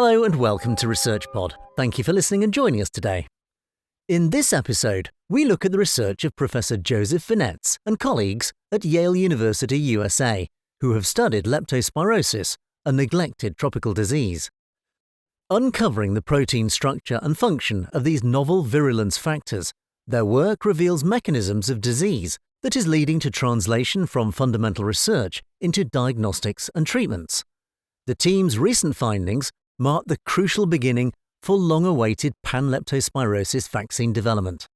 Hello and welcome to ResearchPod. Thank you for listening and joining us today. In this episode, we look at the research of Professor Joseph Vinetz and colleagues at Yale University, USA, who have studied leptospirosis, a neglected tropical disease. Uncovering the protein structure and function of these novel virulence factors, their work reveals mechanisms of disease that is leading to translation from fundamental research into diagnostics and treatments. The team's recent findings mark the crucial beginning for long-awaited pan-leptospirosis vaccine development.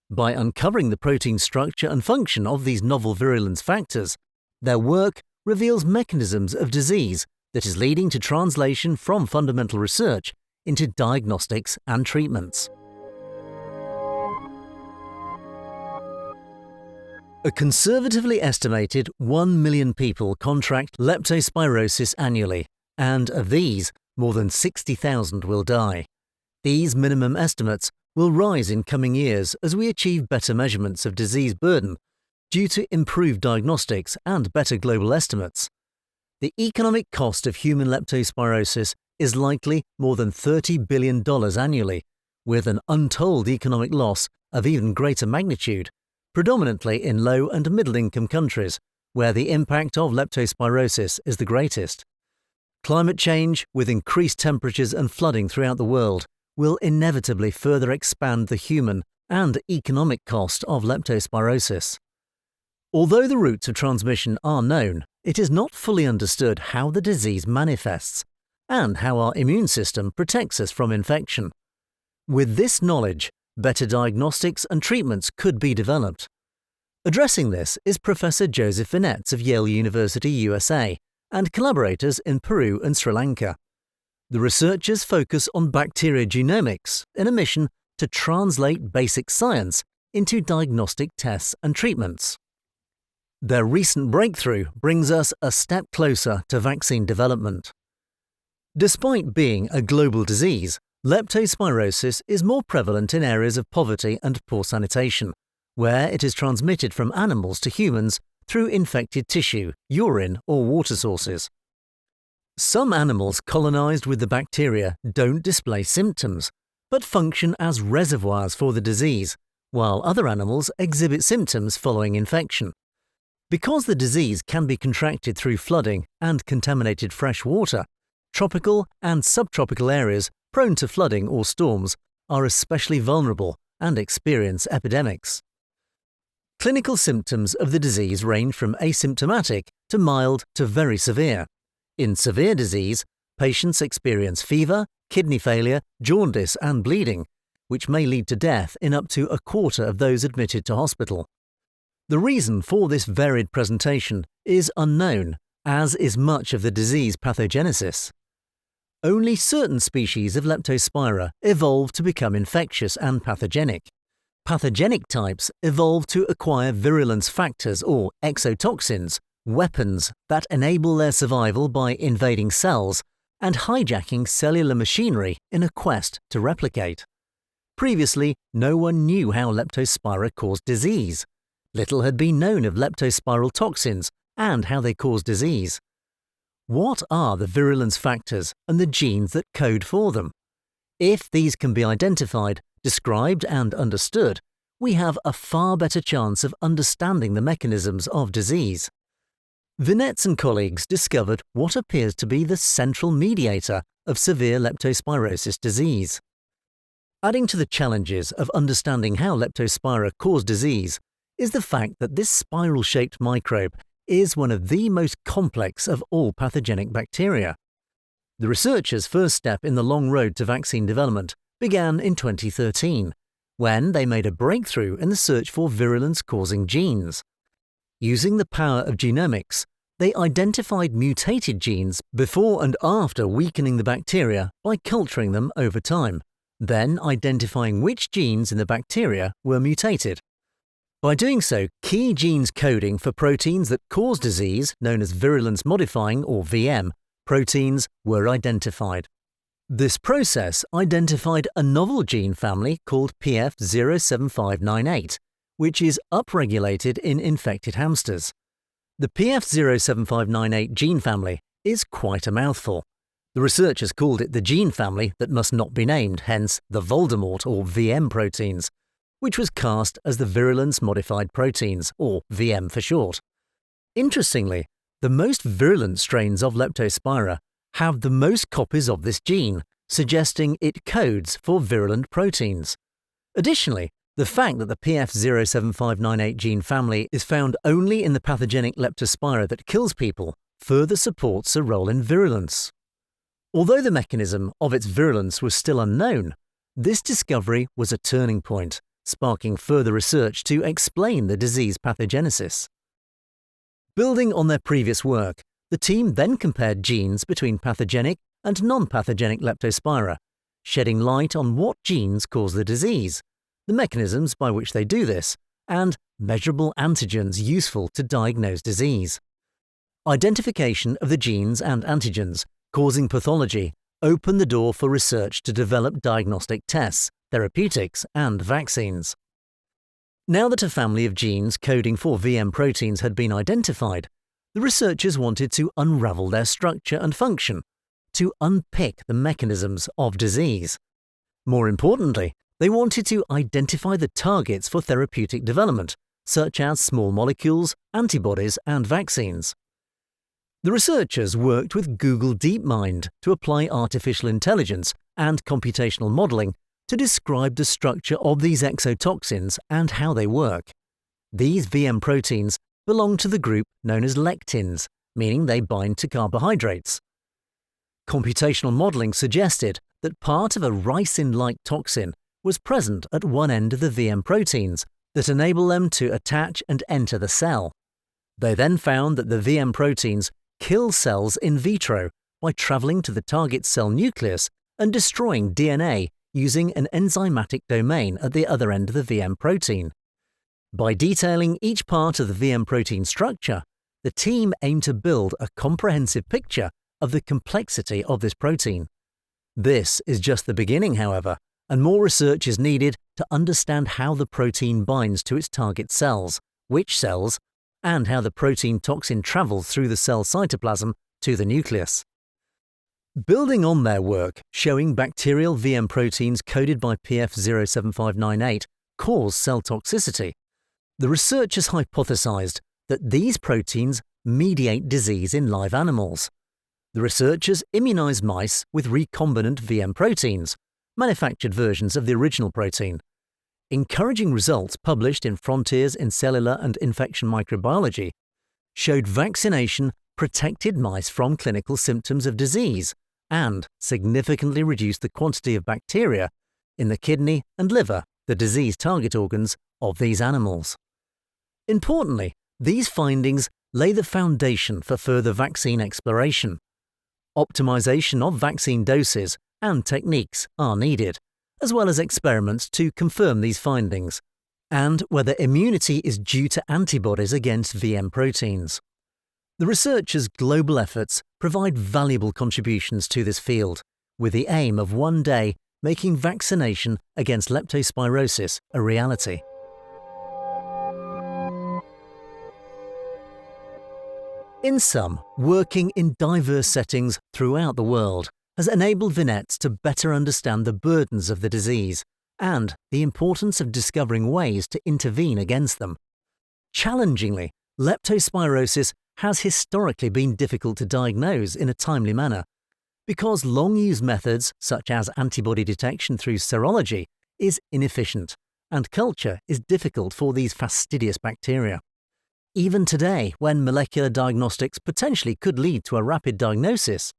By uncovering the protein structure and function of these novel virulence factors, their work reveals mechanisms of disease that is leading to translation from fundamental research into diagnostics and treatments. A conservatively estimated 1 million people contract leptospirosis annually, and of these, more than 60,000 will die. These minimum estimates will rise in coming years as we achieve better measurements of disease burden due to improved diagnostics and better global estimates. The economic cost of human leptospirosis is likely more than $30 billion annually, with an untold economic loss of even greater magnitude, predominantly in low and middle-income countries, where the impact of leptospirosis is the greatest. Climate change, with increased temperatures and flooding throughout the world, will inevitably further expand the human and economic cost of leptospirosis. Although the routes of transmission are known, it is not fully understood how the disease manifests and how our immune system protects us from infection. With this knowledge, better diagnostics and treatments could be developed. Addressing this is Professor Joseph Vinetz of Yale University, USA, and collaborators in Peru and Sri Lanka. The researchers focus on bacteria genomics in a mission to translate basic science into diagnostic tests and treatments. Their recent breakthrough brings us a step closer to vaccine development. Despite being a global disease, leptospirosis is more prevalent in areas of poverty and poor sanitation, where it is transmitted from animals to humans through infected tissue, urine, or water sources. Some animals colonized with the bacteria don't display symptoms, but function as reservoirs for the disease, while other animals exhibit symptoms following infection. Because the disease can be contracted through flooding and contaminated fresh water, tropical and subtropical areas prone to flooding or storms are especially vulnerable and experience epidemics. Clinical symptoms of the disease range from asymptomatic to mild to very severe. In severe disease, patients experience fever, kidney failure, jaundice and bleeding, which may lead to death in up to a quarter of those admitted to hospital. The reason for this varied presentation is unknown, as is much of the disease pathogenesis. Only certain species of Leptospira evolve to become infectious and pathogenic. Pathogenic types evolve to acquire virulence factors or exotoxins, weapons that enable their survival by invading cells and hijacking cellular machinery in a quest to replicate. Previously, no one knew how Leptospira caused disease. Little had been known of leptospiral toxins and how they cause disease. What are the virulence factors and the genes that code for them? If these can be identified, described and understood, we have a far better chance of understanding the mechanisms of disease. Vinetz and colleagues discovered what appears to be the central mediator of severe leptospirosis disease. Adding to the challenges of understanding how Leptospira cause disease is the fact that this spiral-shaped microbe is one of the most complex of all pathogenic bacteria. The researchers' first step in the long road to vaccine development began in 2013, when they made a breakthrough in the search for virulence-causing genes. Using the power of genomics, they identified mutated genes before and after weakening the bacteria by culturing them over time, then identifying which genes in the bacteria were mutated. By doing so, key genes coding for proteins that cause disease, known as virulence-modifying or VM, proteins were identified. This process identified a novel gene family called PF07598, which is upregulated in infected hamsters. The PF07598 gene family is quite a mouthful. The researchers called it the gene family that must not be named, hence the Voldemort or VM proteins, which was cast as the virulence-modified proteins, or VM for short. Interestingly, the most virulent strains of Leptospira have the most copies of this gene, suggesting it codes for virulent proteins. Additionally, the fact that the PF07598 gene family is found only in the pathogenic Leptospira that kills people further supports a role in virulence. Although the mechanism of its virulence was still unknown, this discovery was a turning point, sparking further research to explain the disease pathogenesis. Building on their previous work, the team then compared genes between pathogenic and non-pathogenic Leptospira, shedding light on what genes cause the disease, the mechanisms by which they do this, and measurable antigens useful to diagnose disease. Identification of the genes and antigens causing pathology opened the door for research to develop diagnostic tests, therapeutics, and vaccines. Now that a family of genes coding for VM proteins had been identified, the researchers wanted to unravel their structure and function, to unpick the mechanisms of disease. More importantly, they wanted to identify the targets for therapeutic development, such as small molecules, antibodies, and vaccines. The researchers worked with Google DeepMind to apply artificial intelligence and computational modeling to describe the structure of these exotoxins and how they work. These VM proteins belong to the group known as lectins, meaning they bind to carbohydrates. Computational modeling suggested that part of a ricin-like toxin was present at one end of the VM proteins that enable them to attach and enter the cell. They then found that the VM proteins kill cells in vitro by traveling to the target cell nucleus and destroying DNA using an enzymatic domain at the other end of the VM protein. By detailing each part of the VM protein structure, the team aimed to build a comprehensive picture of the complexity of this protein. This is just the beginning, however, and more research is needed to understand how the protein binds to its target cells, which cells, and how the protein toxin travels through the cell cytoplasm to the nucleus. Building on their work showing bacterial VM proteins coded by PF07598 cause cell toxicity, the researchers hypothesized that these proteins mediate disease in live animals. The researchers immunized mice with recombinant VM proteins, manufactured versions of the original protein. Encouraging results published in Frontiers in Cellular and Infection Microbiology showed vaccination protected mice from clinical symptoms of disease and significantly reduced the quantity of bacteria in the kidney and liver, the disease target organs of these animals. Importantly, these findings lay the foundation for further vaccine exploration. Optimization of vaccine doses and techniques are needed, as well as experiments to confirm these findings, and whether immunity is due to antibodies against VM proteins. The researchers' global efforts provide valuable contributions to this field, with the aim of one day making vaccination against leptospirosis a reality. In sum, working in diverse settings throughout the world has enabled Vinetz to better understand the burdens of the disease and the importance of discovering ways to intervene against them. Challengingly, leptospirosis has historically been difficult to diagnose in a timely manner because long-used methods such as antibody detection through serology is inefficient and culture is difficult for these fastidious bacteria. Even today, when molecular diagnostics potentially could lead to a rapid diagnosis,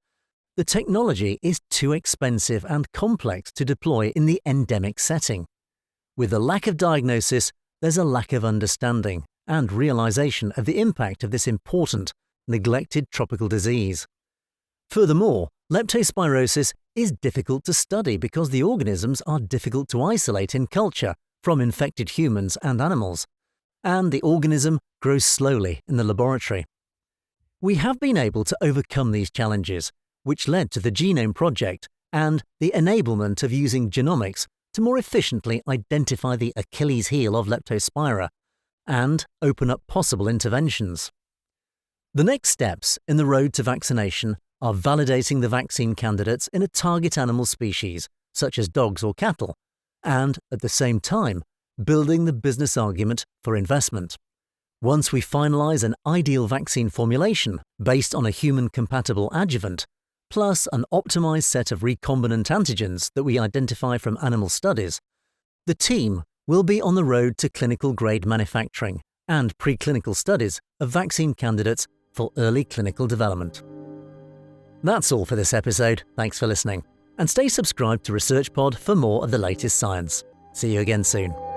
the technology is too expensive and complex to deploy in the endemic setting. With the lack of diagnosis, there's a lack of understanding and realization of the impact of this important, neglected tropical disease. Furthermore, leptospirosis is difficult to study because the organisms are difficult to isolate in culture from infected humans and animals, and the organism grows slowly in the laboratory. We have been able to overcome these challenges, which led to the Genome Project and the enablement of using genomics to more efficiently identify the Achilles heel of Leptospira and open up possible interventions. The next steps in the road to vaccination are validating the vaccine candidates in a target animal species, such as dogs or cattle, and, at the same time, building the business argument for investment. Once we finalize an ideal vaccine formulation based on a human-compatible adjuvant, plus an optimized set of recombinant antigens that we identify from animal studies, the team will be on the road to clinical-grade manufacturing and preclinical studies of vaccine candidates for early clinical development. That's all for this episode. Thanks for listening. And stay subscribed to ResearchPod for more of the latest science. See you again soon.